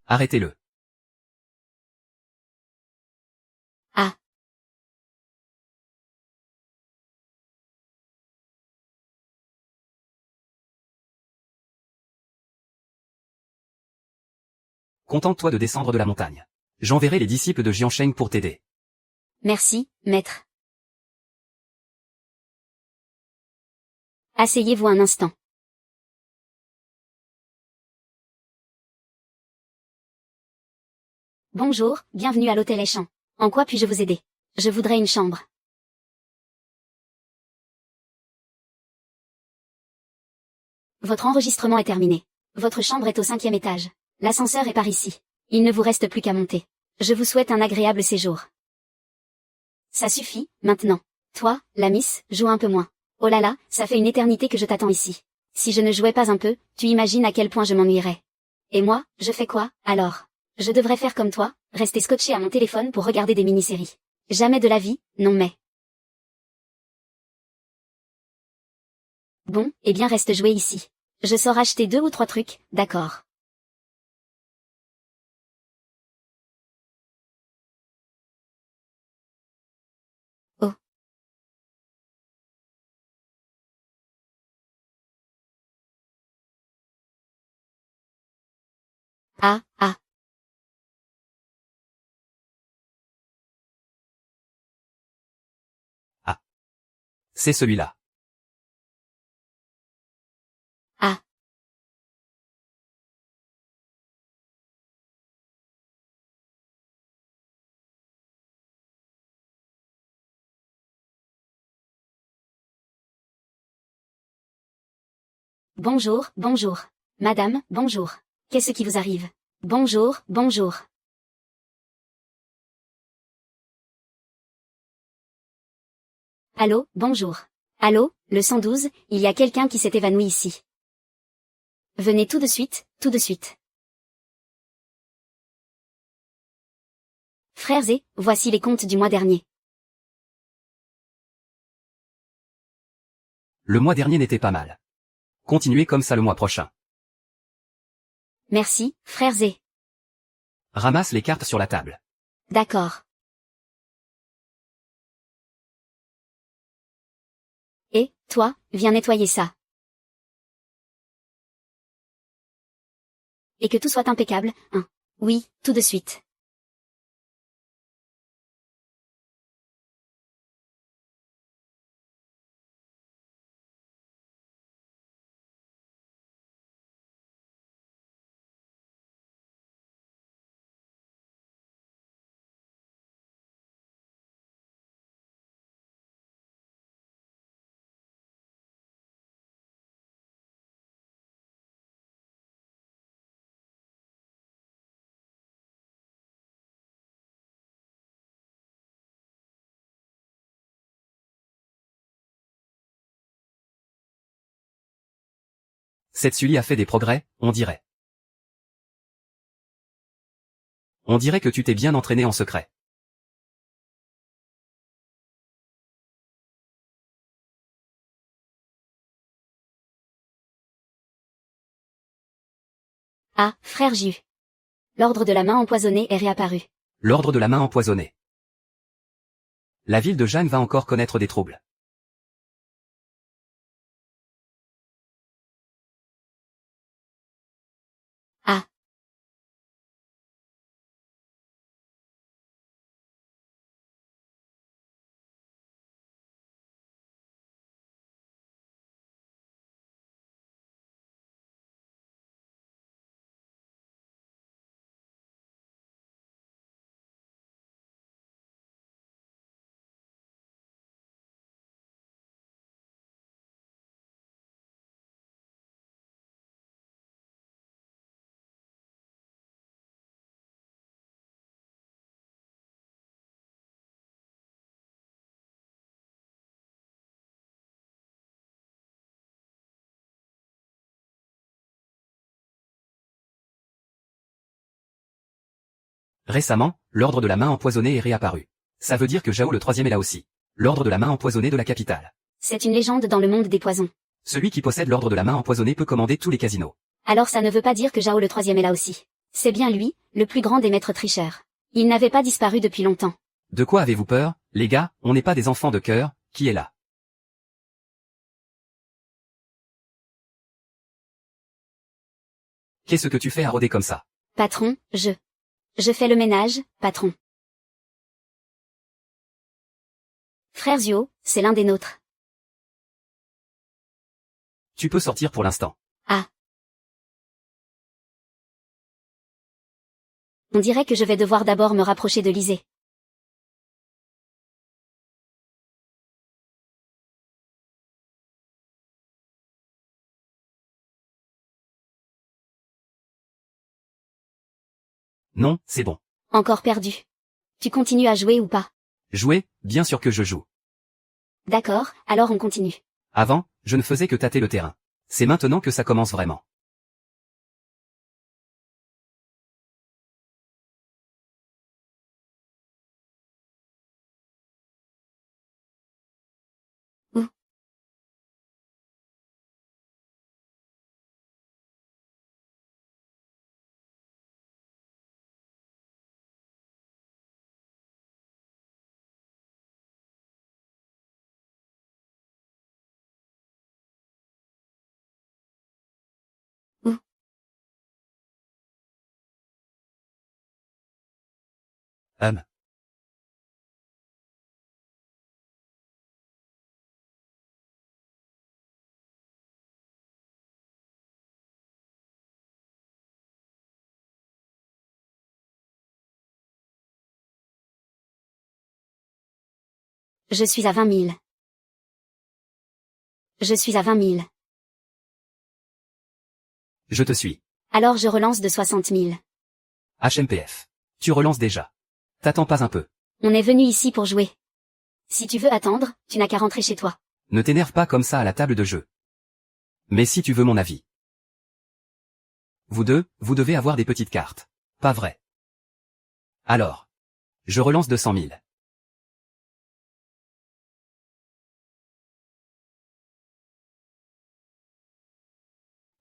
Arrêtez-le. Ah. Contente-toi de descendre de la montagne. J'enverrai les disciples de Jiansheng pour t'aider. Merci, maître. Asseyez-vous un instant. Bonjour, bienvenue à l'hôtel Échamps. En quoi puis-je vous aider? Je voudrais une chambre. Votre enregistrement est terminé. Votre chambre est au 5e étage. L'ascenseur est par ici. Il ne vous reste plus qu'à monter. Je vous souhaite un agréable séjour. Ça suffit, maintenant. Toi, la miss, joue un peu moins. Oh là là, ça fait une éternité que je t'attends ici. Si je ne jouais pas un peu, tu imagines à quel point je m'ennuierais. Et moi, je fais quoi, alors? Je devrais faire comme toi, rester scotché à mon téléphone pour regarder des mini-séries. Jamais de la vie, non mais. Bon, eh bien reste jouer ici. Je sors acheter 2 ou 3 trucs, d'accord. Oh. Ah, ah. Ah. C'est celui-là. Ah. Bonjour, bonjour. Madame, bonjour. Qu'est-ce qui vous arrive? Bonjour, bonjour. Allô, bonjour. Allô, le 112, il y a quelqu'un qui s'est évanoui ici. Venez tout de suite, tout de suite. Frères et, voici les comptes du mois dernier. Le mois dernier n'était pas mal. Continuez comme ça le mois prochain. Merci, frères et. Ramasse les cartes sur la table. D'accord. Et, toi, viens nettoyer ça. Et que tout soit impeccable, hein. Oui, tout de suite. Cette Sully a fait des progrès, on dirait. On dirait que tu t'es bien entraîné en secret. Ah, frère Jus. L'ordre de la main empoisonnée est réapparu. L'ordre de la main empoisonnée. La ville de Jeanne va encore connaître des troubles. Ah. Récemment, l'ordre de la main empoisonnée est réapparu. Ça veut dire que Zhao le troisième est là aussi. L'ordre de la main empoisonnée de la capitale. C'est une légende dans le monde des poisons. Celui qui possède l'ordre de la main empoisonnée peut commander tous les casinos. Alors ça ne veut pas dire que Zhao le troisième est là aussi. C'est bien lui, le plus grand des maîtres tricheurs. Il n'avait pas disparu depuis longtemps. De quoi avez-vous peur, les gars, on n'est pas des enfants de cœur, qui est là? Qu'est-ce que tu fais à rôder comme ça? Patron, je fais le ménage, patron. Frère Zio, c'est l'un des nôtres. Tu peux sortir pour l'instant. Ah. On dirait que je vais devoir d'abord me rapprocher de Lysée. Non, c'est bon. Encore perdu. Tu continues à jouer ou pas? Jouer, bien sûr que je joue. D'accord, alors on continue. Avant, je ne faisais que tâter le terrain. C'est maintenant que ça commence vraiment. Où? Où? Je suis à 20 000. Je suis à 20 000. Je te suis. Alors je relance de 60 000. HMPF. Tu relances déjà. T'attends pas un peu. On est venu ici pour jouer. Si tu veux attendre, tu n'as qu'à rentrer chez toi. Ne t'énerve pas comme ça à la table de jeu. Mais si tu veux mon avis. Vous deux, vous devez avoir des petites cartes. Pas vrai. Alors. Je relance de 100 000.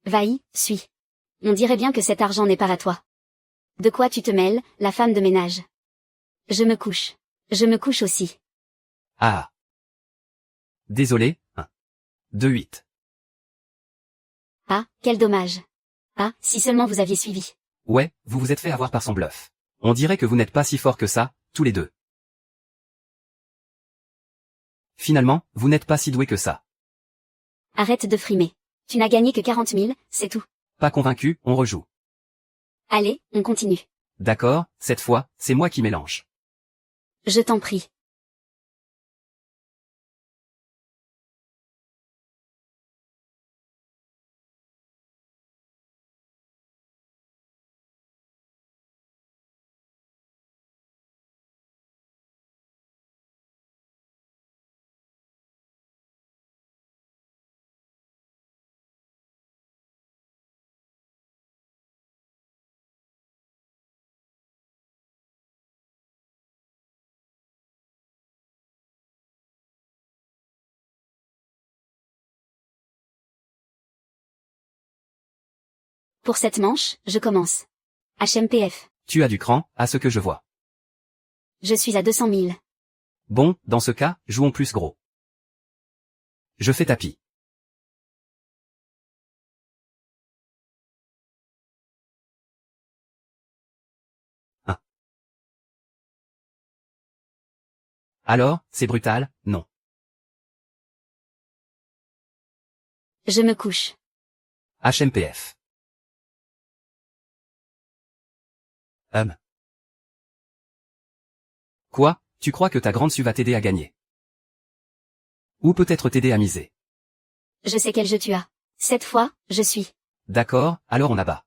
Vaï, suis. On dirait bien que cet argent n'est pas à toi. De quoi tu te mêles, la femme de ménage? Je me couche. Je me couche aussi. Ah. Désolé, 1. 2, 8. Ah, quel dommage. Ah, si seulement vous aviez suivi. Ouais, vous vous êtes fait avoir par son bluff. On dirait que vous n'êtes pas si forts que ça, tous les deux. Finalement, vous n'êtes pas si doués que ça. Arrête de frimer. Tu n'as gagné que 40 000, c'est tout. Pas convaincu, on rejoue. Allez, on continue. D'accord, cette fois, c'est moi qui mélange. Je t'en prie. Pour cette manche, je commence. HMPF. Tu as du cran, à ce que je vois. Je suis à 200 000. Bon, dans ce cas, jouons plus gros. Je fais tapis. Alors, c'est brutal, non. Je me couche. HMPF. Quoi, tu crois que ta grande su va t'aider à gagner? Ou peut-être t'aider à miser. Je sais quel jeu tu as. Cette fois, je suis. D'accord, alors on abat.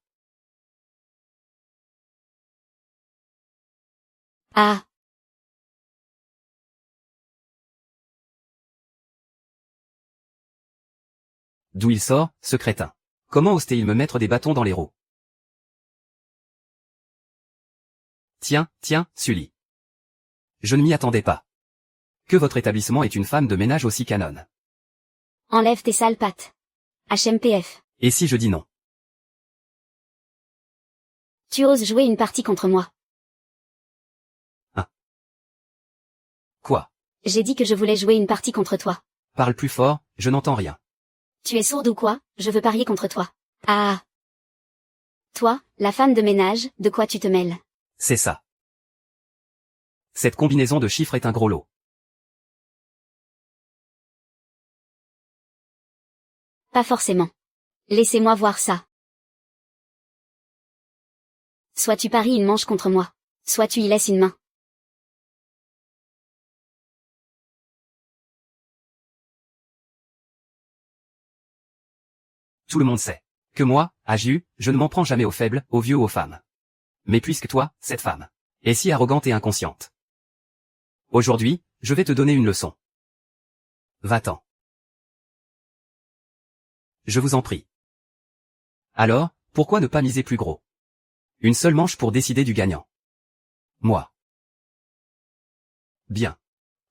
Ah. D'où il sort, ce crétin? Comment osait-il me mettre des bâtons dans les roues? Tiens, Sully. Je ne m'y attendais pas. Que votre établissement est une femme de ménage aussi canonne. Enlève tes sales pattes. HMPF. Et si je dis non? Tu oses jouer une partie contre moi. Quoi? J'ai dit que je voulais jouer une partie contre toi. Parle plus fort, je n'entends rien. Tu es sourde ou quoi? Je veux parier contre toi. Ah. Toi, la femme de ménage, de quoi tu te mêles? C'est ça. Cette combinaison de chiffres est un gros lot. Pas forcément. Laissez-moi voir ça. Soit tu paries une manche contre moi, soit tu y laisses une main. Tout le monde sait que moi, Agiu, je ne m'en prends jamais aux faibles, aux vieux ou aux femmes. Mais puisque toi, cette femme, est si arrogante et inconsciente. Aujourd'hui, je vais te donner une leçon. Va-t'en. Je vous en prie. Alors, pourquoi ne pas miser plus gros? Une seule manche pour décider du gagnant. Moi. Bien.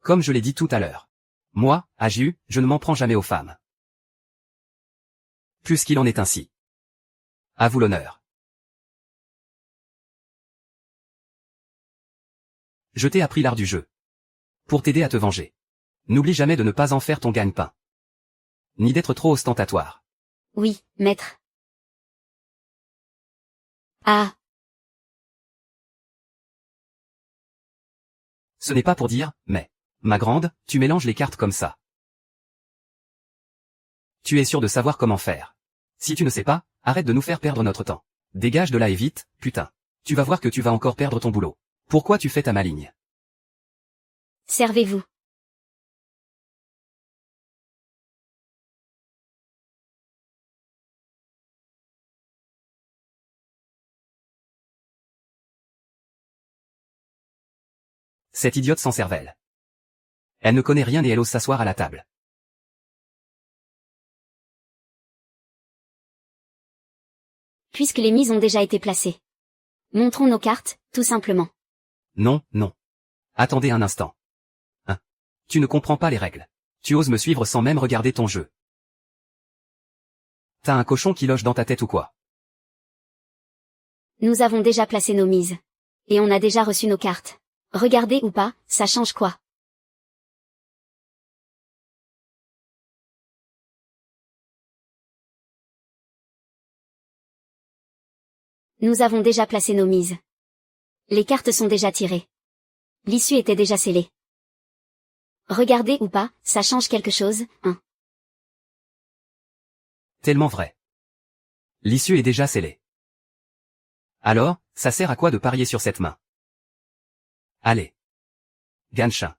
Comme je l'ai dit tout à l'heure. Moi, Agiu, je ne m'en prends jamais aux femmes. Puisqu'il en est ainsi. À vous l'honneur. Je t'ai appris l'art du jeu. Pour t'aider à te venger. N'oublie jamais de ne pas en faire ton gagne-pain. Ni d'être trop ostentatoire. Oui, maître. Ah. Ce n'est pas pour dire, mais, ma grande, tu mélanges les cartes comme ça. Tu es sûr de savoir comment faire. Si tu ne sais pas, arrête de nous faire perdre notre temps. Dégage de là et vite, putain. Tu vas voir que tu vas encore perdre ton boulot. Pourquoi tu fais ta maligne? Servez-vous. Cette idiote sans cervelle. Elle ne connaît rien et elle ose s'asseoir à la table. Puisque les mises ont déjà été placées. Montrons nos cartes, tout simplement. Non, non. Attendez un instant. Hein? Tu ne comprends pas les règles. Tu oses me suivre sans même regarder ton jeu. T'as un cochon qui loge dans ta tête ou quoi? Nous avons déjà placé nos mises. Et on a déjà reçu nos cartes. Regardez ou pas, ça change quoi? Nous avons déjà placé nos mises. Les cartes sont déjà tirées. L'issue était déjà scellée. Regardez ou pas, ça change quelque chose, hein? Tellement vrai. L'issue est déjà scellée. Alors, ça sert à quoi de parier sur cette main? Allez. Ganchin.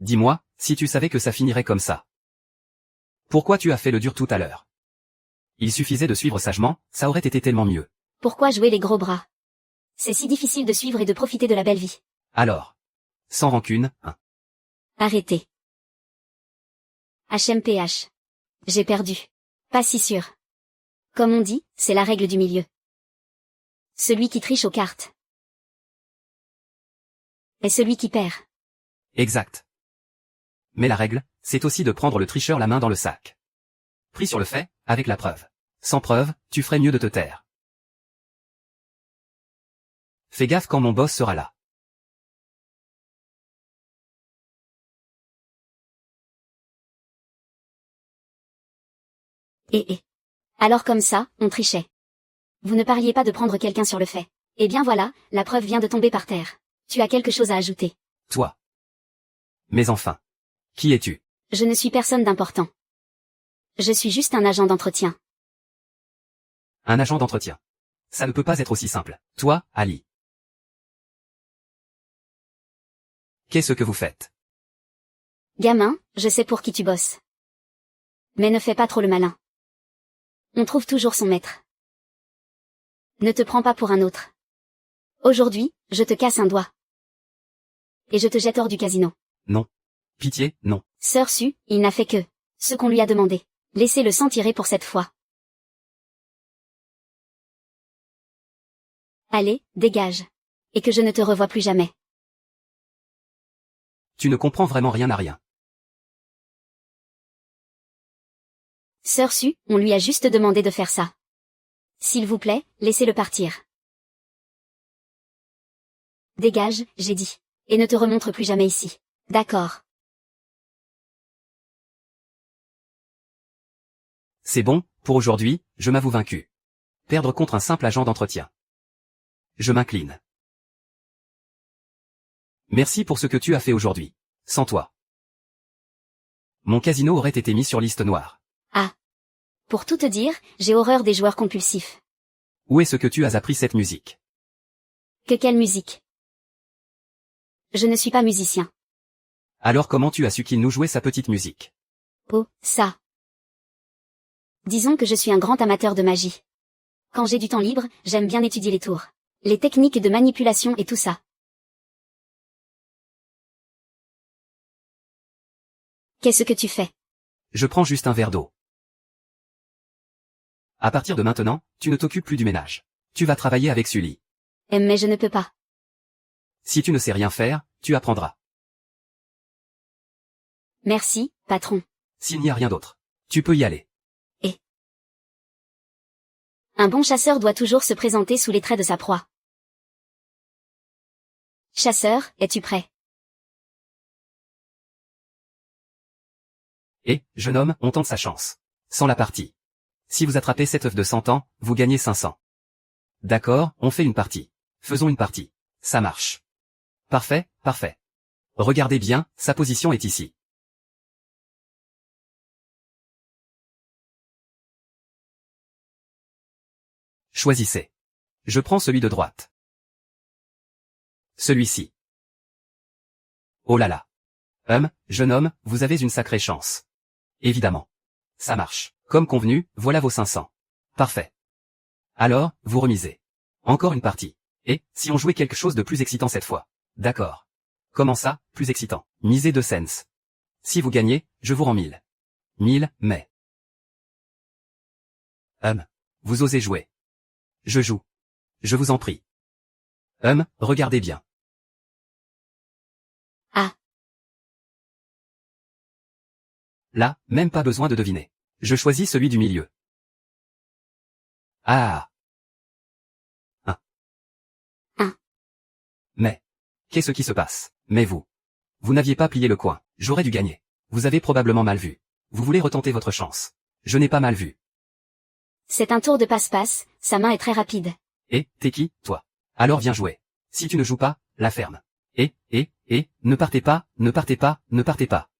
Dis-moi, si tu savais que ça finirait comme ça. Pourquoi tu as fait le dur tout à l'heure? Il suffisait de suivre sagement, ça aurait été tellement mieux. Pourquoi jouer les gros bras? C'est si difficile de suivre et de profiter de la belle vie. Alors. Sans rancune, hein. Arrêtez. HMPH. J'ai perdu. Pas si sûr. Comme on dit, c'est la règle du milieu. Celui qui triche aux cartes est celui qui perd. Exact. Mais la règle, c'est aussi de prendre le tricheur la main dans le sac. Pris sur le fait, avec la preuve. Sans preuve, tu ferais mieux de te taire. Fais gaffe quand mon boss sera là. Et. Alors comme ça, on trichait. Vous ne parliez pas de prendre quelqu'un sur le fait. Eh bien voilà, la preuve vient de tomber par terre. Tu as quelque chose à ajouter. Toi. Mais enfin. Qui es-tu? Je ne suis personne d'important. Je suis juste un agent d'entretien. Un agent d'entretien. Ça ne peut pas être aussi simple. Toi, Ali. Qu'est-ce que vous faites? Gamin, je sais pour qui tu bosses. Mais ne fais pas trop le malin. On trouve toujours son maître. Ne te prends pas pour un autre. Aujourd'hui, je te casse un doigt. Et je te jette hors du casino. Non. Pitié, non. Sœur Su, il n'a fait que ce qu'on lui a demandé. Laissez-le s'en tirer pour cette fois. Allez, dégage. Et que je ne te revois plus jamais. Tu ne comprends vraiment rien à rien. Sœur Su, on lui a juste demandé de faire ça. S'il vous plaît, laissez-le partir. Dégage, j'ai dit. Et ne te remontre plus jamais ici. D'accord. C'est bon, pour aujourd'hui, je m'avoue vaincu. Perdre contre un simple agent d'entretien. Je m'incline. Merci pour ce que tu as fait aujourd'hui. Sans toi, mon casino aurait été mis sur liste noire. Ah. Pour tout te dire, j'ai horreur des joueurs compulsifs. Où est-ce que tu as appris cette musique? Que quelle musique? Je ne suis pas musicien. Alors comment tu as su qu'il nous jouait sa petite musique? Oh, ça. Disons que je suis un grand amateur de magie. Quand j'ai du temps libre, j'aime bien étudier les tours. Les techniques de manipulation et tout ça. Qu'est-ce que tu fais? Je prends juste un verre d'eau. À partir de maintenant, tu ne t'occupes plus du ménage. Tu vas travailler avec Sully. Mais je ne peux pas. Si tu ne sais rien faire, tu apprendras. Merci, patron. S'il n'y a rien d'autre, tu peux y aller. Un bon chasseur doit toujours se présenter sous les traits de sa proie. Chasseur, es-tu prêt? Et, jeune homme, on tente sa chance. Sans la partie. Si vous attrapez cet œuf de 100 ans, vous gagnez 500. D'accord, on fait une partie. Faisons une partie. Ça marche. Parfait, parfait. Regardez bien, sa position est ici. Choisissez. Je prends celui de droite. Celui-ci. Oh là là. Jeune homme, vous avez une sacrée chance. Évidemment. Ça marche. Comme convenu, voilà vos 500. Parfait. Alors, vous remisez. Encore une partie. Et, si on jouait quelque chose de plus excitant cette fois? D'accord. Comment ça, plus excitant? Misez 2 cents. Si vous gagnez, je vous rends 1000. 1000, mais... Vous osez jouer. Je joue. Je vous en prie. Regardez bien. Ah. Là, même pas besoin de deviner. Je choisis celui du milieu. Ah. Mais, qu'est-ce qui se passe? Mais vous n'aviez pas plié le coin. J'aurais dû gagner. Vous avez probablement mal vu. Vous voulez retenter votre chance. Je n'ai pas mal vu. C'est un tour de passe-passe, sa main est très rapide. Et, t'es qui, toi? Alors viens jouer. Si tu ne joues pas, la ferme. Et, ne partez pas, ne partez pas, ne partez pas.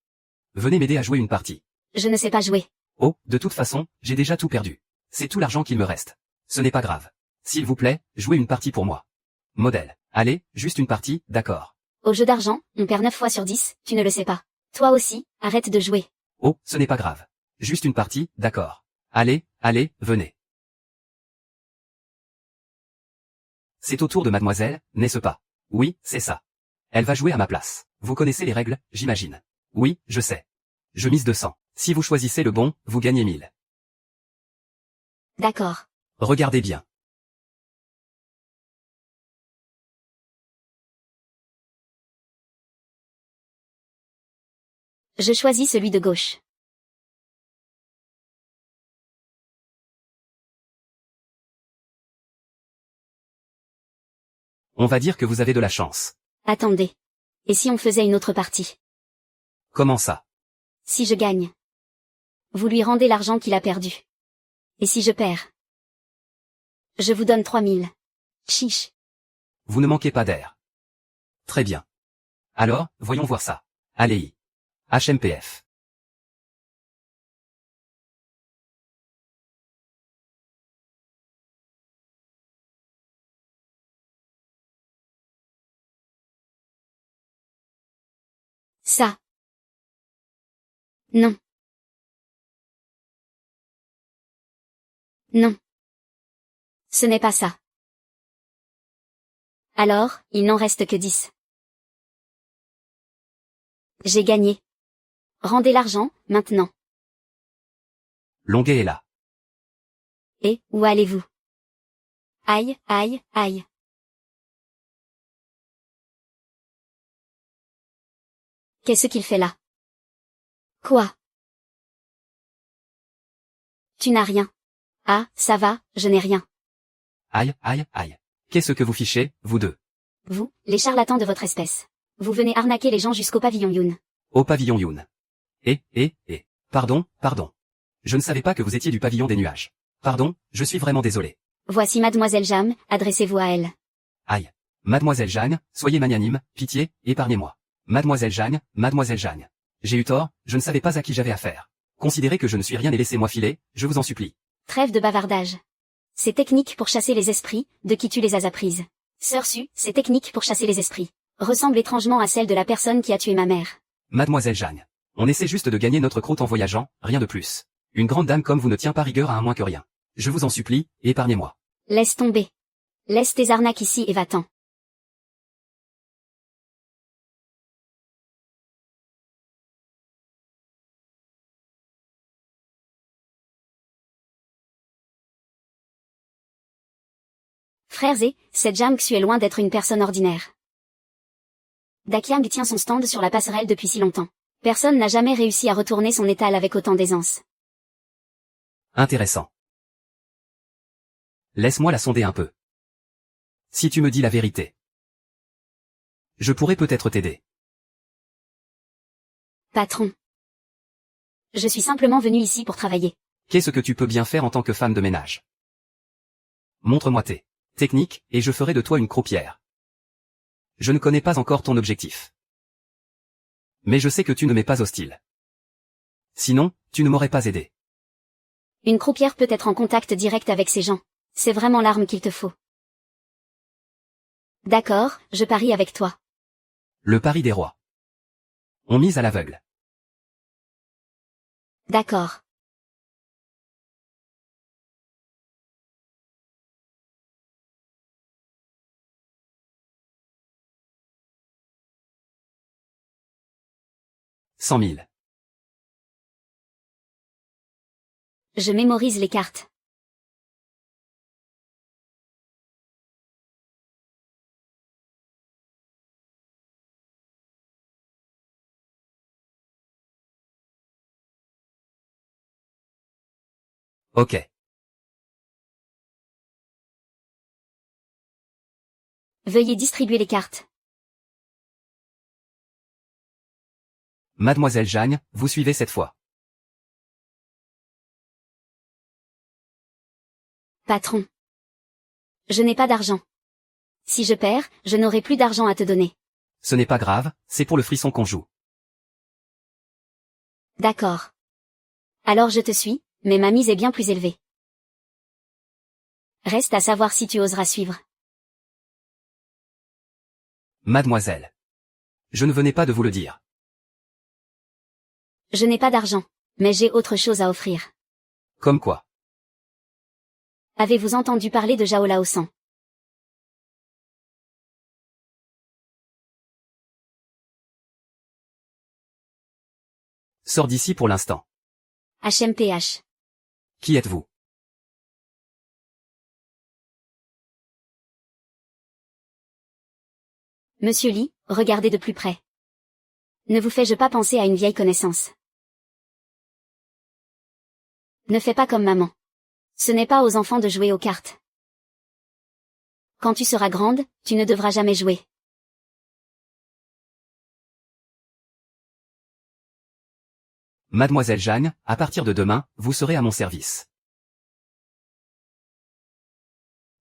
Venez m'aider à jouer une partie. Je ne sais pas jouer. Oh, de toute façon, j'ai déjà tout perdu. C'est tout l'argent qu'il me reste. Ce n'est pas grave. S'il vous plaît, jouez une partie pour moi. Modèle. Allez, juste une partie, d'accord. Au jeu d'argent, on perd 9 fois sur 10, tu ne le sais pas. Toi aussi, arrête de jouer. Oh, ce n'est pas grave. Juste une partie, d'accord. Allez, venez. C'est au tour de mademoiselle, n'est-ce pas? Oui, c'est ça. Elle va jouer à ma place. Vous connaissez les règles, j'imagine. Oui, je sais. Je mise 200. Si vous choisissez le bon, vous gagnez 1000. D'accord. Regardez bien. Je choisis celui de gauche. On va dire que vous avez de la chance. Attendez. Et si on faisait une autre partie? Comment ça? Si je gagne. Vous lui rendez l'argent qu'il a perdu. Et si je perds? Je vous donne 3000. Chiche. Vous ne manquez pas d'air. Très bien. Alors, voyons voir ça. Allez-y. HMPF. Ça. Non. Non. Ce n'est pas ça. Alors, il n'en reste que 10. J'ai gagné. Rendez l'argent, maintenant. Longuet est là. Et, où allez-vous? Aïe, aïe, aïe. Qu'est-ce qu'il fait là? Quoi? Tu n'as rien. Ah, ça va, je n'ai rien. Aïe, aïe, aïe. Qu'est-ce que vous fichez, vous deux? Vous, les charlatans de votre espèce. Vous venez arnaquer les gens jusqu'au pavillon Yoon. Au pavillon Yoon. Pardon, pardon. Je ne savais pas que vous étiez du pavillon des nuages. Pardon, je suis vraiment désolé. Voici Mademoiselle Jam, adressez-vous à elle. Aïe. Mademoiselle Jeanne, soyez magnanime, pitié, épargnez-moi. Mademoiselle Jeanne. J'ai eu tort, je ne savais pas à qui j'avais affaire. Considérez que je ne suis rien et laissez-moi filer, je vous en supplie. Trêve de bavardage. Ces techniques pour chasser les esprits, de qui tu les as apprises? Sœur Su, ces techniques pour chasser les esprits ressemblent étrangement à celles de la personne qui a tué ma mère. Mademoiselle Jeanne. On essaie juste de gagner notre croûte en voyageant, rien de plus. Une grande dame comme vous ne tient pas rigueur à un moins que rien. Je vous en supplie, épargnez-moi. Laisse tomber. Laisse tes arnaques ici et va-t'en. Frères et, cette Jam Xu est loin d'être une personne ordinaire. Dakyang tient son stand sur la passerelle depuis si longtemps. Personne n'a jamais réussi à retourner son étal avec autant d'aisance. Intéressant. Laisse-moi la sonder un peu. Si tu me dis la vérité, je pourrais peut-être t'aider. Patron. Je suis simplement venu ici pour travailler. Qu'est-ce que tu peux bien faire en tant que femme de ménage? Montre-moi tes techniques, et je ferai de toi une croupière. Je ne connais pas encore ton objectif. Mais je sais que tu ne m'es pas hostile. Sinon, tu ne m'aurais pas aidé. Une croupière peut être en contact direct avec ces gens. C'est vraiment l'arme qu'il te faut. D'accord, je parie avec toi. Le pari des rois. On mise à l'aveugle. D'accord. $100 000. Je mémorise les cartes. Ok. Veuillez distribuer les cartes. Mademoiselle Jeanne, vous suivez cette fois. Patron. Je n'ai pas d'argent. Si je perds, je n'aurai plus d'argent à te donner. Ce n'est pas grave, c'est pour le frisson qu'on joue. D'accord. Alors je te suis, mais ma mise est bien plus élevée. Reste à savoir si tu oseras suivre. Mademoiselle. Je ne venais pas de vous le dire. Je n'ai pas d'argent, mais j'ai autre chose à offrir. Comme quoi? Avez-vous entendu parler de Zhao Laosan? Sors d'ici pour l'instant. HMPH. Qui êtes-vous? Monsieur Li, regardez de plus près. Ne vous fais-je pas penser à une vieille connaissance? Ne fais pas comme maman. Ce n'est pas aux enfants de jouer aux cartes. Quand tu seras grande, tu ne devras jamais jouer. Mademoiselle Jeanne, à partir de demain, vous serez à mon service.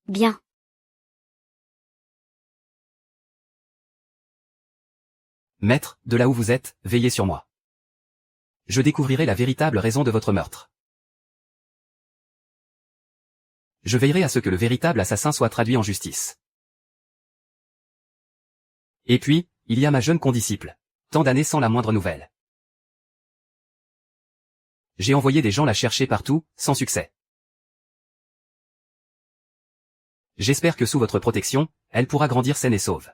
Bien. Maître, de là où vous êtes, veillez sur moi. Je découvrirai la véritable raison de votre meurtre. Je veillerai à ce que le véritable assassin soit traduit en justice. Et puis, il y a ma jeune condisciple. Tant d'années sans la moindre nouvelle. J'ai envoyé des gens la chercher partout, sans succès. J'espère que sous votre protection, elle pourra grandir saine et sauve.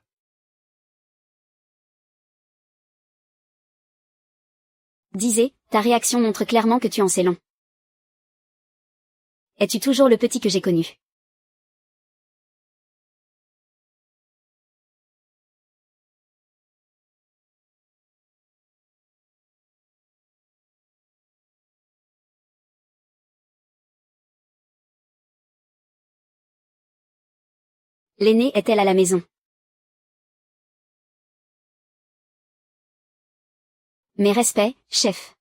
Disais, ta réaction montre clairement que tu en sais long. Es-tu toujours le petit que j'ai connu? L'aînée est-elle à la maison? Mes respects, chef.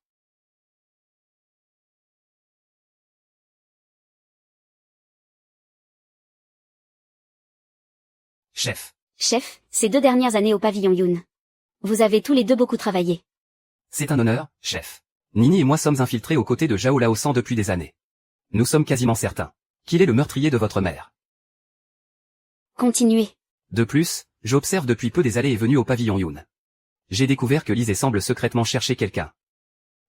Chef. Chef, ces 2 dernières années au pavillon Yoon. Vous avez tous les deux beaucoup travaillé. C'est un honneur, chef. Nini et moi sommes infiltrés aux côtés de Zhao Laosan depuis des années. Nous sommes quasiment certains qu'il est le meurtrier de votre mère. Continuez. De plus, j'observe depuis peu des allées et venues au pavillon Yoon. J'ai découvert que Lise semble secrètement chercher quelqu'un.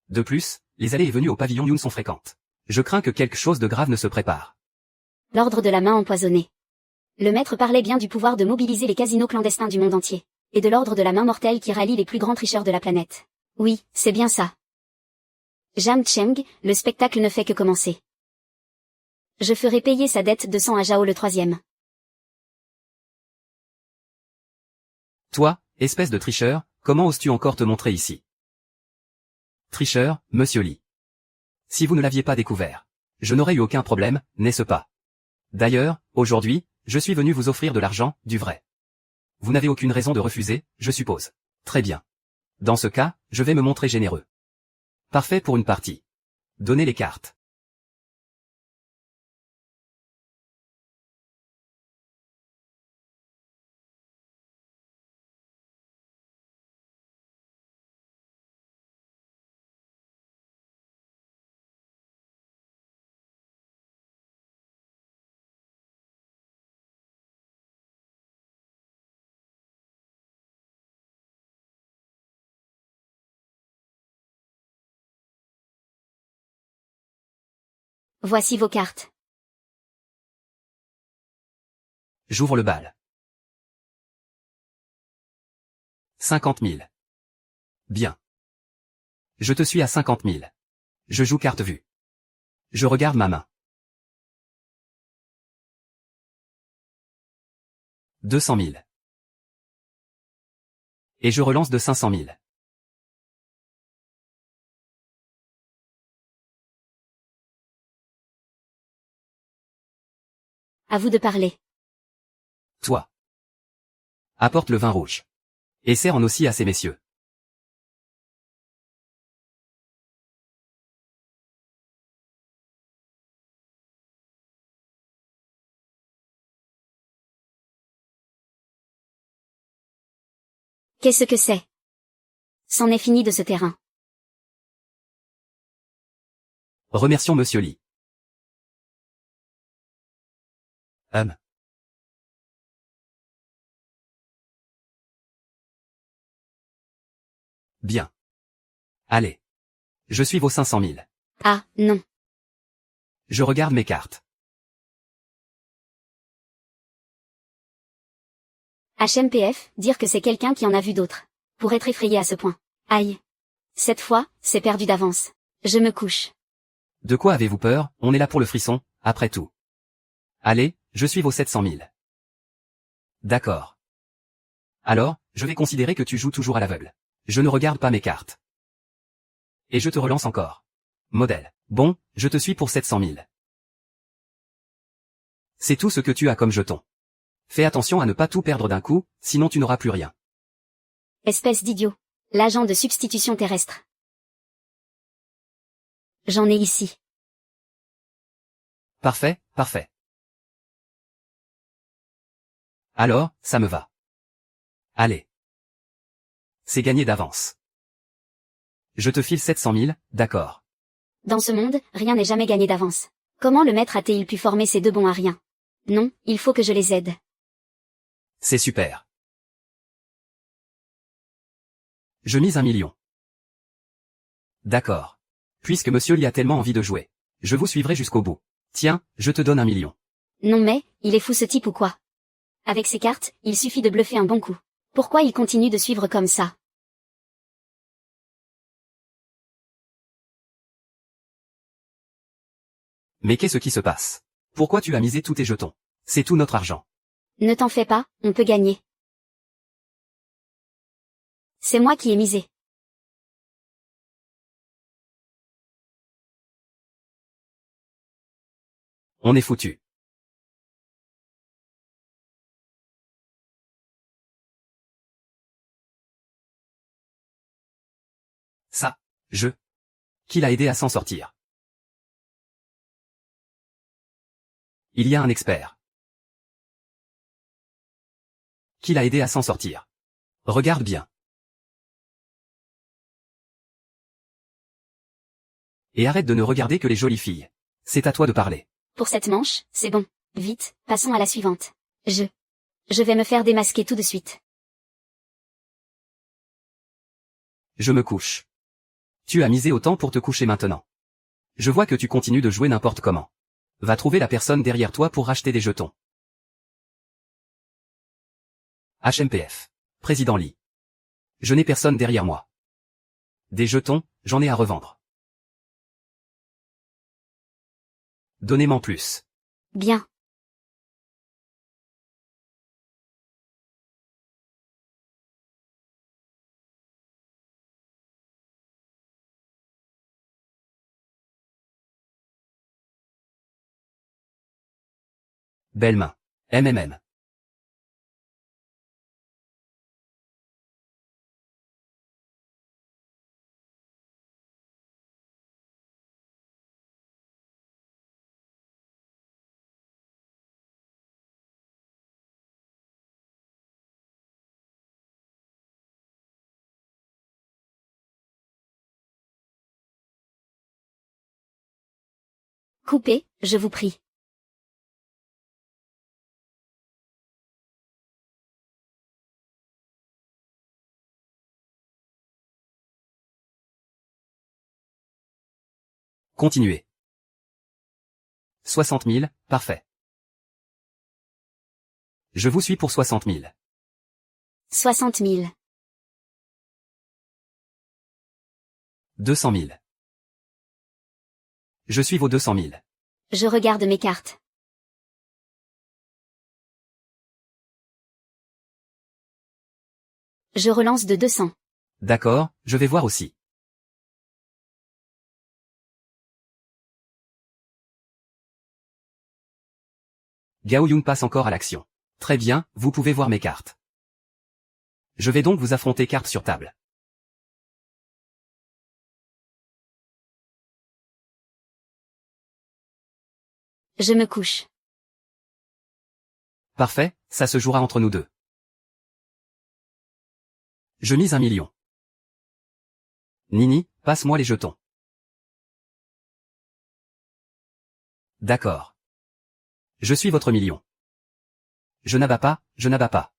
De plus, les allées et venues au pavillon Yoon sont fréquentes. Je crains que quelque chose de grave ne se prépare. L'ordre de la main empoisonnée. Le maître parlait bien du pouvoir de mobiliser les casinos clandestins du monde entier. Et de l'ordre de la main mortelle qui rallie les plus grands tricheurs de la planète. Oui, c'est bien ça. Jam Cheng, le spectacle ne fait que commencer. Je ferai payer sa dette de sang à Zhao le troisième. Toi, espèce de tricheur, comment oses-tu encore te montrer ici? Tricheur, monsieur Li. Si vous ne l'aviez pas découvert, je n'aurais eu aucun problème, n'est-ce pas? D'ailleurs, aujourd'hui, je suis venu vous offrir de l'argent, du vrai. Vous n'avez aucune raison de refuser, je suppose. Très bien. Dans ce cas, je vais me montrer généreux. Parfait pour une partie. Donnez les cartes. Voici vos cartes. J'ouvre le bal. 50 000. Bien. Je te suis à 50 000. Je joue carte vue. Je regarde ma main. 200 000. Et je relance de 500 000. À vous de parler. Toi. Apporte le vin rouge. Et sers en aussi à ces messieurs. Qu'est-ce que c'est? C'en est fini de ce terrain. Remercions monsieur Li. Bien. Allez. Je suis vos 500 000. Ah, non. Je regarde mes cartes. HMPF, dire que c'est quelqu'un qui en a vu d'autres. Pour être effrayé à ce point. Aïe. Cette fois, c'est perdu d'avance. Je me couche. De quoi avez-vous peur? On est là pour le frisson, après tout. Allez, je suis vos 700 000. D'accord. Alors, je vais considérer que tu joues toujours à l'aveugle. Je ne regarde pas mes cartes. Et je te relance encore. Modèle. Bon, je te suis pour 700 000. C'est tout ce que tu as comme jeton. Fais attention à ne pas tout perdre d'un coup, sinon tu n'auras plus rien. Espèce d'idiot. L'agent de substitution terrestre. J'en ai ici. Parfait, parfait. Alors, ça me va. Allez. C'est gagné d'avance. Je te file 700 000, d'accord. Dans ce monde, rien n'est jamais gagné d'avance. Comment le maître a-t-il pu former ces deux bons à rien? Non, il faut que je les aide. C'est super. Je mise 1 million. D'accord. Puisque monsieur Li a tellement envie de jouer. Je vous suivrai jusqu'au bout. Tiens, je te donne 1 million. Non mais, il est fou ce type ou quoi? Avec ces cartes, il suffit de bluffer un bon coup. Pourquoi il continue de suivre comme ça? Mais qu'est-ce qui se passe? Pourquoi tu as misé tous tes jetons? C'est tout notre argent. Ne t'en fais pas, on peut gagner. C'est moi qui ai misé. On est foutu. Ça. Qui l'a aidé à s'en sortir? Il y a un expert. Qui l'a aidé à s'en sortir? Regarde bien. Et arrête de ne regarder que les jolies filles. C'est à toi de parler. Pour cette manche, c'est bon. Vite, passons à la suivante. Je vais me faire démasquer tout de suite. Je me couche. Tu as misé autant pour te coucher maintenant. Je vois que tu continues de jouer n'importe comment. Va trouver la personne derrière toi pour racheter des jetons. HMPF. Président Lee. Je n'ai personne derrière moi. Des jetons, j'en ai à revendre. Donnez-m'en plus. Bien. Belle main. MMM. Coupez, je vous prie. Continuez. 60 000, parfait. Je vous suis pour 60 000. 60 000. 200 000. Je suis vos 200 000. Je regarde mes cartes. Je relance de 200. D'accord, je vais voir aussi. Gao Yung passe encore à l'action. Très bien, vous pouvez voir mes cartes. Je vais donc vous affronter cartes sur table. Je me couche. Parfait, ça se jouera entre nous deux. Je mise 1 million. Nini, passe-moi les jetons. D'accord. Je suis votre million. Je n'abats pas, je n'abats pas.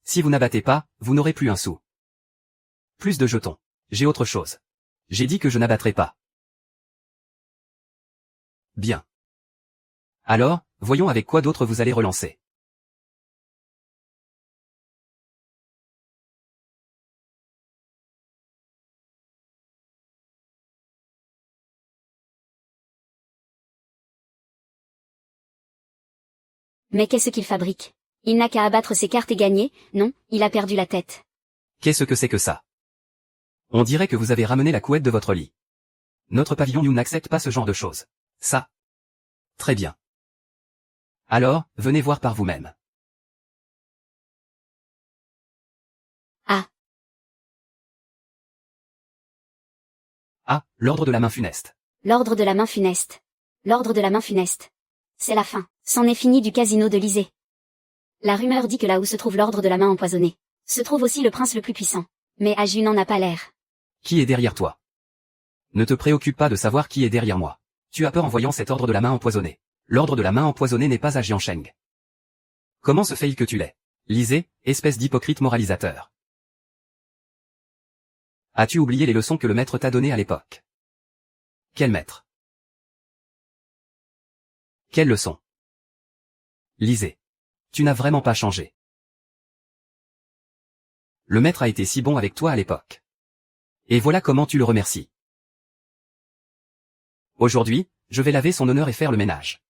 Si vous n'abattez pas, vous n'aurez plus un sou. Plus de jetons. J'ai autre chose. J'ai dit que je n'abattrai pas. Bien. Alors, voyons avec quoi d'autre vous allez relancer. Mais qu'est-ce qu'il fabrique? Il n'a qu'à abattre ses cartes et gagner, non, il a perdu la tête. Qu'est-ce que c'est que ça? On dirait que vous avez ramené la couette de votre lit. Notre pavillon New n'accepte pas ce genre de choses. Ça. Très bien. Alors, venez voir par vous-même. Ah. Ah, l'ordre de la main funeste. L'ordre de la main funeste. L'ordre de la main funeste. C'est la fin. C'en est fini du casino de l'Isée. La rumeur dit que là où se trouve l'ordre de la main empoisonnée, se trouve aussi le prince le plus puissant. Mais Aju n'en a pas l'air. Qui est derrière toi? Ne te préoccupe pas de savoir qui est derrière moi. Tu as peur en voyant cet ordre de la main empoisonnée. L'ordre de la main empoisonnée n'est pas à Jiansheng. Comment se fait-il que tu l'aies? Lisez, espèce d'hypocrite moralisateur. As-tu oublié les leçons que le maître t'a données à l'époque? Quel maître? Quelle leçon? Lisez. Tu n'as vraiment pas changé. Le maître a été si bon avec toi à l'époque. Et voilà comment tu le remercies. Aujourd'hui, je vais laver son honneur et faire le ménage.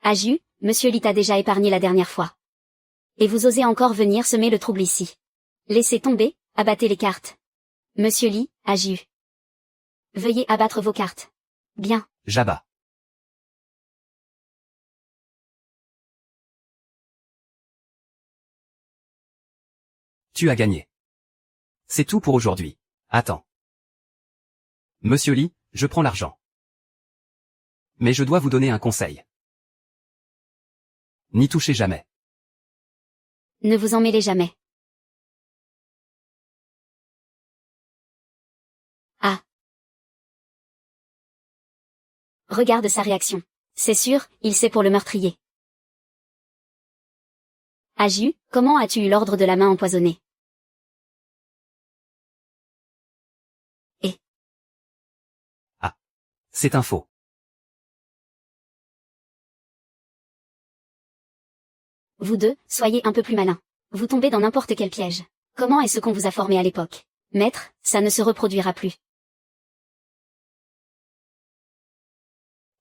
Aju, Monsieur Lee t'a déjà épargné la dernière fois. Et vous osez encore venir semer le trouble ici. Laissez tomber, abattez les cartes. Monsieur Lee, Aju. Veuillez abattre vos cartes. Bien. J'abats. Tu as gagné. C'est tout pour aujourd'hui. Attends. Monsieur Lee, je prends l'argent. Mais je dois vous donner un conseil. N'y touchez jamais. Ne vous en mêlez jamais. Ah. Regarde sa réaction. C'est sûr, il sait pour le meurtrier. Aju, comment as-tu eu l'ordre de la main empoisonnée? C'est un faux. Vous deux, soyez un peu plus malins. Vous tombez dans n'importe quel piège. Comment est-ce qu'on vous a formé à l'époque? Maître, ça ne se reproduira plus.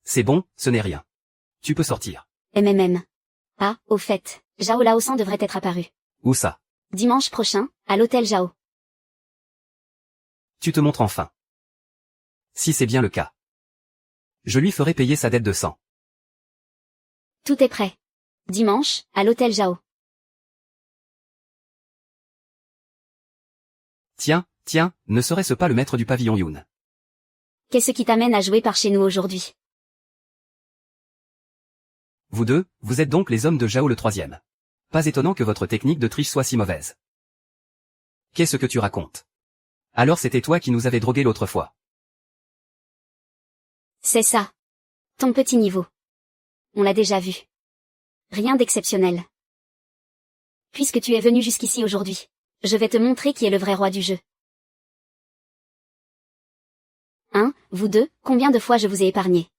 C'est bon, ce n'est rien. Tu peux sortir. MMM. Ah, au fait, Zhao Laosan devrait être apparu. Où ça? Dimanche prochain, à l'hôtel Zhao. Tu te montres enfin. Si c'est bien le cas. Je lui ferai payer sa dette de sang. Tout est prêt. Dimanche, à l'hôtel Zhao. Tiens, ne serait-ce pas le maître du pavillon Yoon? Qu'est-ce qui t'amène à jouer par chez nous aujourd'hui? Vous deux, vous êtes donc les hommes de Zhao le troisième. Pas étonnant que votre technique de triche soit si mauvaise. Qu'est-ce que tu racontes? Alors c'était toi qui nous avais drogués l'autre fois. C'est ça. Ton petit niveau. On l'a déjà vu. Rien d'exceptionnel. Puisque tu es venu jusqu'ici aujourd'hui, je vais te montrer qui est le vrai roi du jeu. Hein, vous deux, combien de fois je vous ai épargné?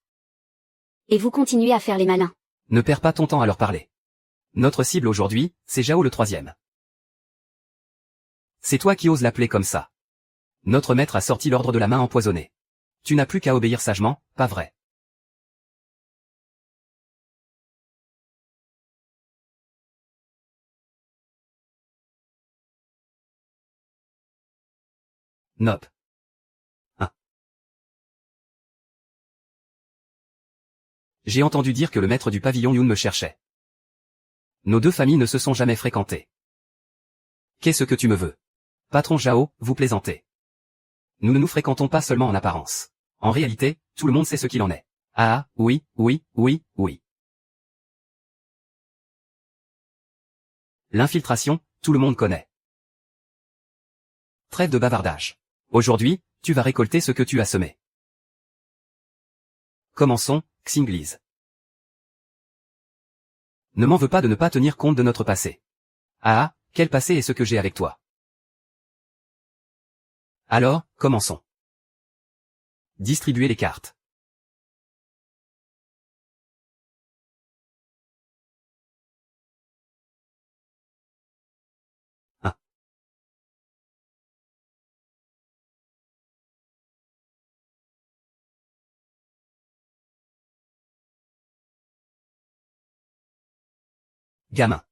Et vous continuez à faire les malins. Ne perds pas ton temps à leur parler. Notre cible aujourd'hui, c'est Zhao le troisième. C'est toi qui oses l'appeler comme ça. Notre maître a sorti l'ordre de la main empoisonnée. Tu n'as plus qu'à obéir sagement, pas vrai? Nope. Hein. J'ai entendu dire que le maître du pavillon Yoon me cherchait. Nos deux familles ne se sont jamais fréquentées. Qu'est-ce que tu me veux? Patron Zhao, vous plaisantez. Nous ne nous fréquentons pas seulement en apparence. En réalité, tout le monde sait ce qu'il en est. Ah, oui. L'infiltration, tout le monde connaît. Trêve de bavardage. Aujourd'hui, tu vas récolter ce que tu as semé. Commençons, Xinglis. Ne m'en veux pas de ne pas tenir compte de notre passé. Ah, quel passé est ce que j'ai avec toi? Alors, commençons. Distribuer les cartes. Un. Gamin.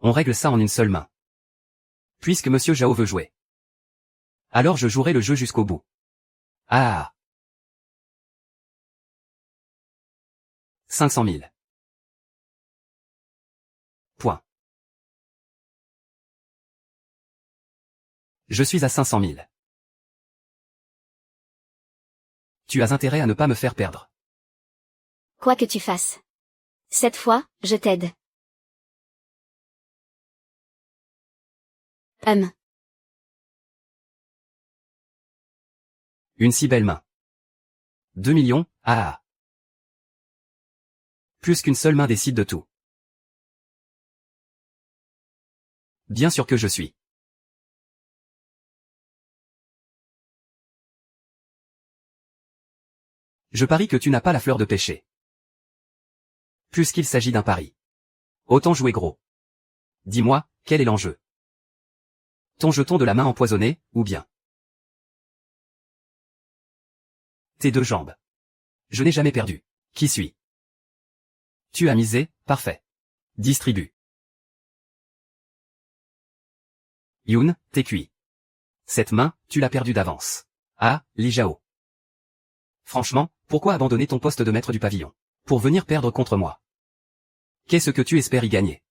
On règle ça en une seule main. Puisque Monsieur Zhao veut jouer. Alors je jouerai le jeu jusqu'au bout. Ah. 500 000. Point. Je suis à 500 000. Tu as intérêt à ne pas me faire perdre. Quoi que tu fasses. Cette fois, je t'aide. Une si belle main. 2 millions, ah. Plus qu'une seule main décide de tout. Bien sûr que je suis. Je parie que tu n'as pas la fleur de péché. Puisqu'il s'agit d'un pari. Autant jouer gros. Dis-moi, quel est l'enjeu? Ton jeton de la main empoisonnée, ou bien tes deux jambes. Je n'ai jamais perdu. Qui suis? Tu as misé, parfait. Distribue. Yoon, t'es cuit. Cette main, tu l'as perdue d'avance. Ah, Li Zhao. Franchement, pourquoi abandonner ton poste de maître du pavillon? Pour venir perdre contre moi. Qu'est-ce que tu espères y gagner?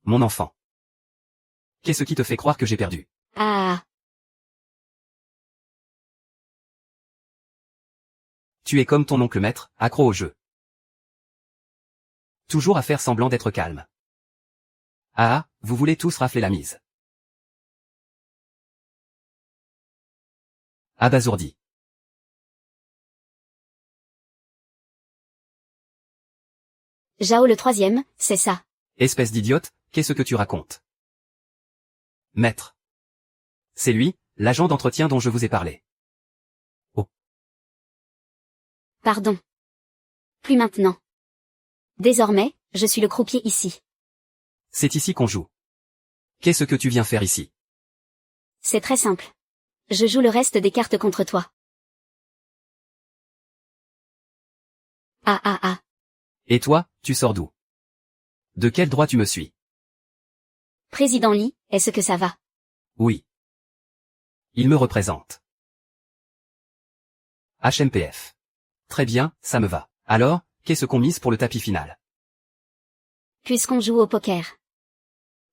Mon enfant. Qu'est-ce qui te fait croire que j'ai perdu? Ah, Tu es comme ton oncle maître, accro au jeu. Toujours à faire semblant d'être calme. Ah, vous voulez tous rafler la mise. Abasourdi. Zhao le troisième, c'est ça. Espèce d'idiote, qu'est-ce que tu racontes? Maître. C'est lui, l'agent d'entretien dont je vous ai parlé. Pardon. Plus maintenant. Désormais, je suis le croupier ici. C'est ici qu'on joue. Qu'est-ce que tu viens faire ici? C'est très simple. Je joue le reste des cartes contre toi. Ah ah ah. Et toi, tu sors d'où? De quel droit tu me suis? Président Lee, est-ce que ça va? Oui. Il me représente. HMPF. Très bien, ça me va. Alors, qu'est-ce qu'on mise pour le tapis final? Puisqu'on joue au poker.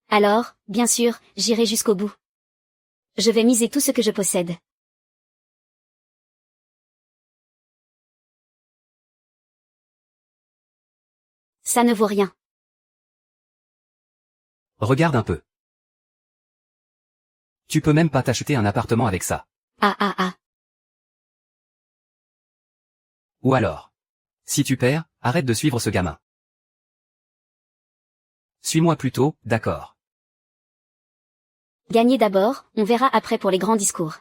Alors, bien sûr, j'irai jusqu'au bout. Je vais miser tout ce que je possède. Ça ne vaut rien. Regarde un peu. Tu peux même pas t'acheter un appartement avec ça. Ah ah ah. Ou alors. Si tu perds, arrête de suivre ce gamin. Suis-moi plutôt, d'accord. Gagner d'abord, on verra après pour les grands discours.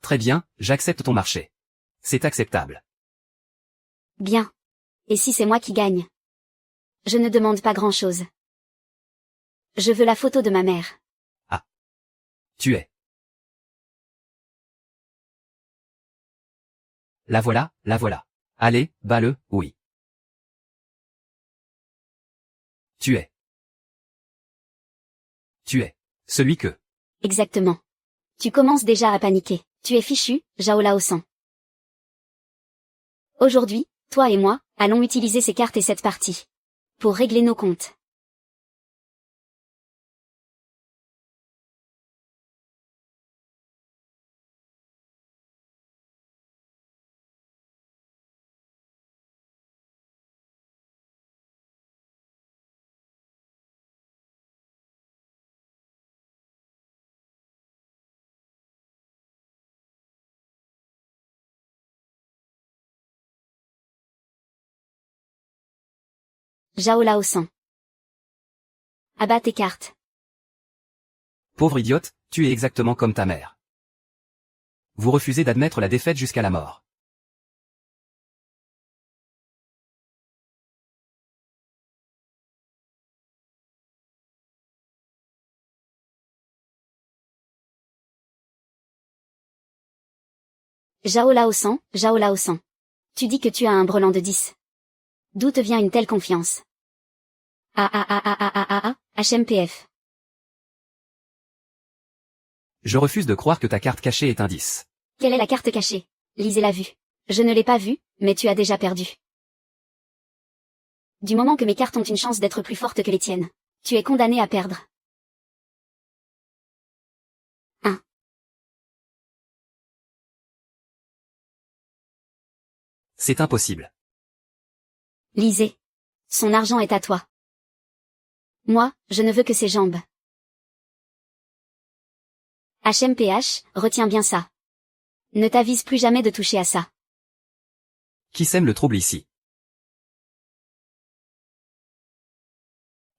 Très bien, j'accepte ton marché. C'est acceptable. Bien. Et si c'est moi qui gagne? Je ne demande pas grand-chose. Je veux la photo de ma mère. Tu es. La voilà, la voilà. Allez, bats-le, oui. Tu es. Tu es. Celui que. Exactement. Tu commences déjà à paniquer. Tu es fichu, Zhao Laosan. Aujourd'hui, toi et moi, allons utiliser ces cartes et cette partie. Pour régler nos comptes. Zhao Laosan. Abat tes cartes. Pauvre idiote, tu es exactement comme ta mère. Vous refusez d'admettre la défaite jusqu'à la mort. Zhao Laosan. Tu dis que tu as un brelan de 10. D'où te vient une telle confiance? Ah ah ah ah ah ah ah ah, HMPF. Je refuse de croire que ta carte cachée est un 10. Quelle est la carte cachée? Lisez-la vue. Je ne l'ai pas vue, mais tu as déjà perdu. Du moment que mes cartes ont une chance d'être plus fortes que les tiennes, tu es condamné à perdre. 1. C'est impossible. Lisez. Son argent est à toi. Moi, je ne veux que ses jambes. HMPH, retiens bien ça. Ne t'avise plus jamais de toucher à ça. Qui sème le trouble ici?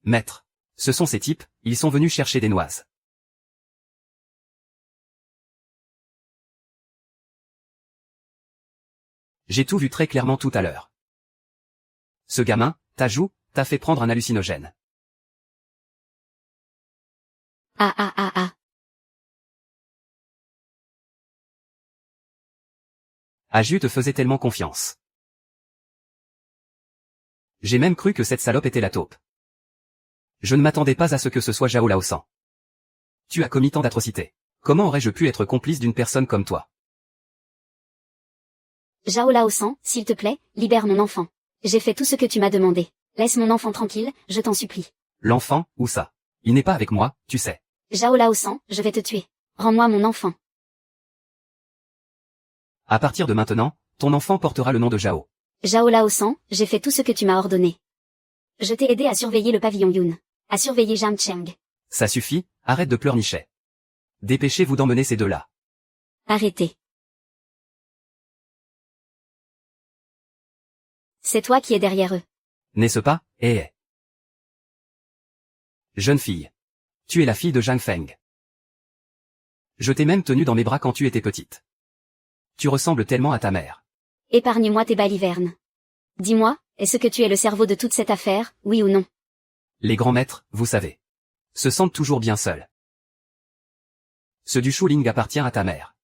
Maître. Ce sont ces types, ils sont venus chercher des noises. J'ai tout vu très clairement tout à l'heure. Ce gamin, Tajou, t'a fait prendre un hallucinogène. Ah ah ah ah. Aju te faisait tellement confiance. J'ai même cru que cette salope était la taupe. Je ne m'attendais pas à ce que ce soit Zhao Laosan. Tu as commis tant d'atrocités. Comment aurais-je pu être complice d'une personne comme toi? Zhao Laosan, s'il te plaît, libère mon enfant. J'ai fait tout ce que tu m'as demandé. Laisse mon enfant tranquille, je t'en supplie. L'enfant, où ça? Il n'est pas avec moi, tu sais. Zhao Laosan, je vais te tuer. Rends-moi mon enfant. À partir de maintenant, ton enfant portera le nom de Zhao. Zhao Laosan, j'ai fait tout ce que tu m'as ordonné. Je t'ai aidé à surveiller le pavillon Yun. À surveiller Zhang Cheng. Ça suffit, arrête de pleurnicher. Dépêchez-vous d'emmener ces deux-là. Arrêtez. C'est toi qui es derrière eux. N'est-ce pas, Jeune fille. Tu es la fille de Zhang Feng. Je t'ai même tenue dans mes bras quand tu étais petite. Tu ressembles tellement à ta mère. Épargne-moi tes balivernes. Dis-moi, est-ce que tu es le cerveau de toute cette affaire, oui ou non? Les grands maîtres, vous savez, se sentent toujours bien seuls. Ce du Shuling appartient à ta mère.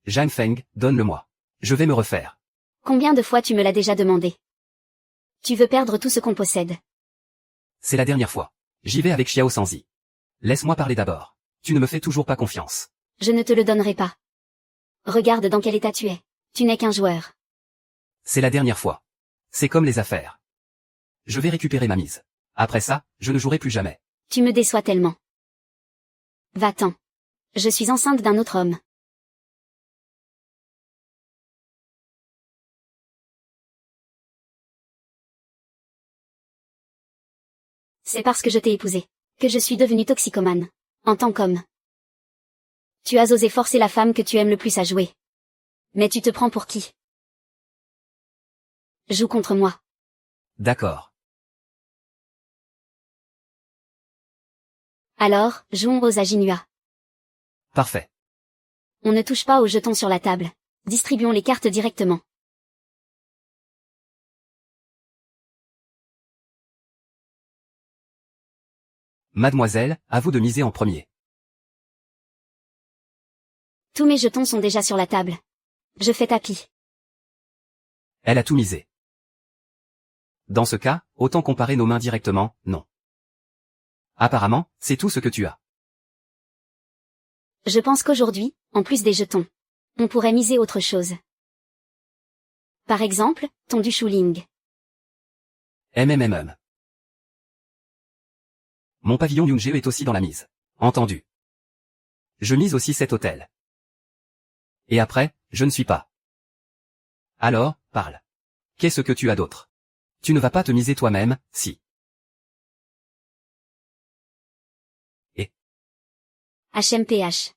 Zhang Feng, donne-le-moi. Je vais me refaire. Combien de fois tu me l'as déjà demandé? Tu veux perdre tout ce qu'on possède. C'est la dernière fois. J'y vais avec Xiao Sanzi. Laisse-moi parler d'abord. Tu ne me fais toujours pas confiance. Je ne te le donnerai pas. Regarde dans quel état tu es. Tu n'es qu'un joueur. C'est la dernière fois. C'est comme les affaires. Je vais récupérer ma mise. Après ça, je ne jouerai plus jamais. Tu me déçois tellement. Va-t'en. Je suis enceinte d'un autre homme. C'est parce que je t'ai épousé que je suis devenue toxicomane. En tant qu'homme. Tu as osé forcer la femme que tu aimes le plus à jouer. Mais tu te prends pour qui? Joue contre moi. D'accord. Alors, jouons aux Aginua. Parfait. On ne touche pas aux jetons sur la table. Distribuons les cartes directement. Mademoiselle, à vous de miser en premier. Tous mes jetons sont déjà sur la table. Je fais tapis. Elle a tout misé. Dans ce cas, autant comparer nos mains directement, non. Apparemment, c'est tout ce que tu as. Je pense qu'aujourd'hui, en plus des jetons, on pourrait miser autre chose. Par exemple, ton du Shuling. MMMM. Mon pavillon Yunjeo est aussi dans la mise. Entendu. Je mise aussi cet hôtel. Et après, je ne suis pas. Alors, parle. Qu'est-ce que tu as d'autre? Tu ne vas pas te miser toi-même, si. Et HMPH.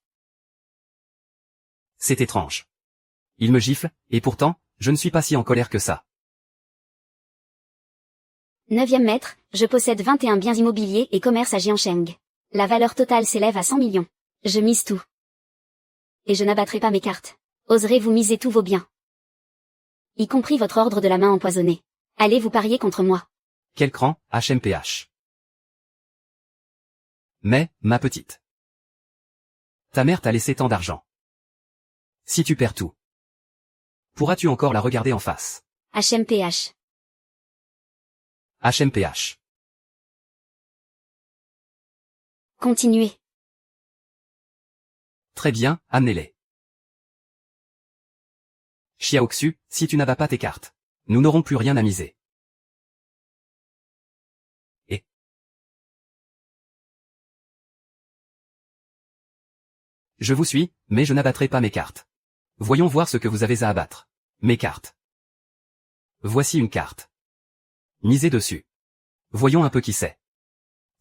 c'est étrange. Il me gifle, et pourtant, je ne suis pas si en colère que ça. 9e maître, je possède 21 biens immobiliers et commerce à Jiancheng. La valeur totale s'élève à 100 millions. Je mise tout. Et je n'abattrai pas mes cartes. Oserez-vous miser tous vos biens? Y compris votre ordre de la main empoisonnée. Allez vous parier contre moi. Quel cran, HMPH. Mais, ma petite. Ta mère t'a laissé tant d'argent. Si tu perds tout, pourras-tu encore la regarder en face? HMPH. HMPH. Continuez. Très bien, amenez-les. Xiaoxu, si tu n'avais pas tes cartes, nous n'aurons plus rien à miser. Et je vous suis, mais je n'abattrai pas mes cartes. Voyons voir ce que vous avez à abattre. Mes cartes. Voici une carte. Misez dessus. Voyons un peu qui c'est.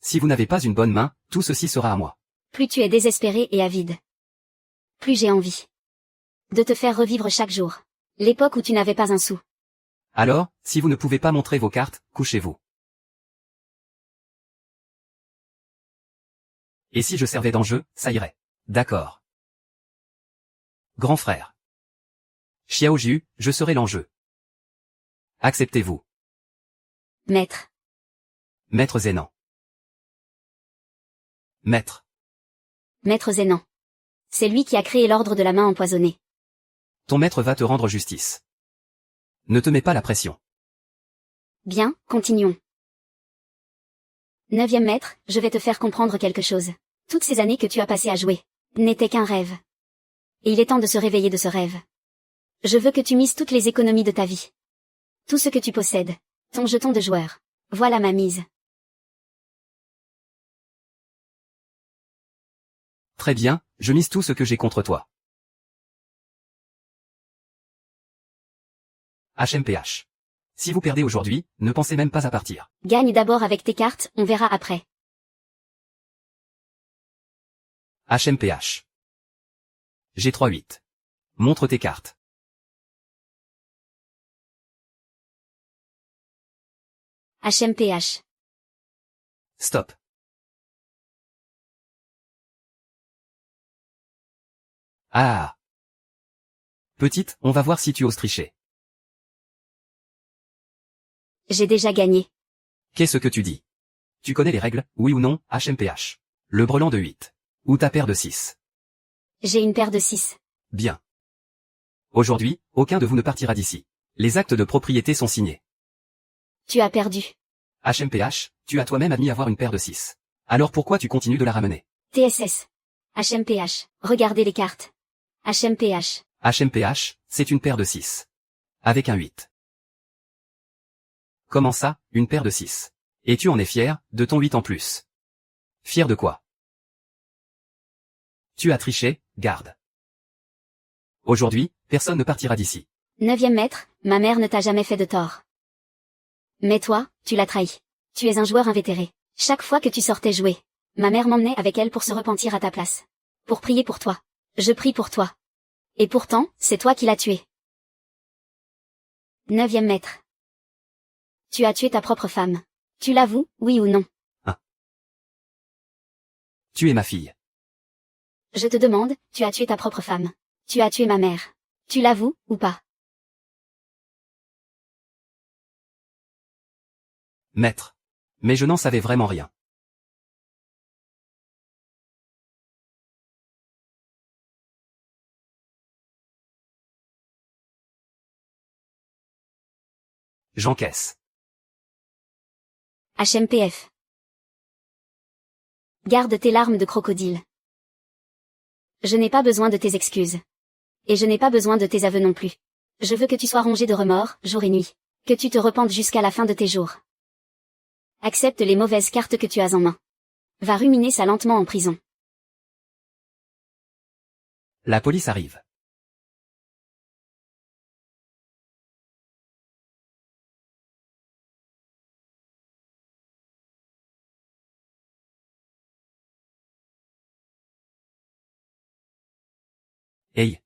Si vous n'avez pas une bonne main, tout ceci sera à moi. Plus tu es désespéré et avide, plus j'ai envie de te faire revivre chaque jour l'époque où tu n'avais pas un sou. Alors, si vous ne pouvez pas montrer vos cartes, couchez-vous. Et si je servais d'enjeu, ça irait. D'accord. Grand frère. Xiao Jiu, je serai l'enjeu. Acceptez-vous. Maître. Maître Zénan. Maître. Maître Zénan. C'est lui qui a créé l'ordre de la main empoisonnée. Ton maître va te rendre justice. Ne te mets pas la pression. Bien, continuons. 9e maître, je vais te faire comprendre quelque chose. Toutes ces années que tu as passées à jouer n'étaient qu'un rêve. Et il est temps de se réveiller de ce rêve. Je veux que tu mises toutes les économies de ta vie. Tout ce que tu possèdes. Ton jeton de joueur. Voilà ma mise. Très bien, je mise tout ce que j'ai contre toi. HMPH. Si vous perdez aujourd'hui, ne pensez même pas à partir. Gagne d'abord avec tes cartes, on verra après. HMPH. G3-8. Montre tes cartes. HMPH. Stop. Ah. Petite, on va voir si tu oses tricher. J'ai déjà gagné. Qu'est-ce que tu dis? Tu connais les règles, oui ou non, HMPH. Le brelan de 8. Ou ta paire de 6. J'ai une paire de 6. Bien. Aujourd'hui, aucun de vous ne partira d'ici. Les actes de propriété sont signés. Tu as perdu. HMPH, tu as toi-même admis avoir une paire de 6. Alors pourquoi tu continues de la ramener? TSS. HMPH. Regardez les cartes. HMPH. HMPH, c'est une paire de 6. Avec un 8. Comment ça, une paire de 6? Et tu en es fier, de ton 8 en plus. Fier de quoi? Tu as triché, garde. Aujourd'hui, personne ne partira d'ici. 9e maître, ma mère ne t'a jamais fait de tort. Mais toi, tu l'as trahi. Tu es un joueur invétéré. Chaque fois que tu sortais jouer, ma mère m'emmenait avec elle pour se repentir à ta place. Pour prier pour toi. Je prie pour toi. Et pourtant, c'est toi qui l'as tué. 9e maître. Tu as tué ta propre femme. Tu l'avoues, oui ou non? Tu es ma fille. Je te demande, tu as tué ta propre femme. Tu as tué ma mère. Tu l'avoues, ou pas? Maître. Mais je n'en savais vraiment rien. J'encaisse. HMPF. Garde tes larmes de crocodile. Je n'ai pas besoin de tes excuses. Et je n'ai pas besoin de tes aveux non plus. Je veux que tu sois rongé de remords, jour et nuit. Que tu te repentes jusqu'à la fin de tes jours. Accepte les mauvaises cartes que tu as en main. Va ruminer ça lentement en prison. La police arrive. Hey,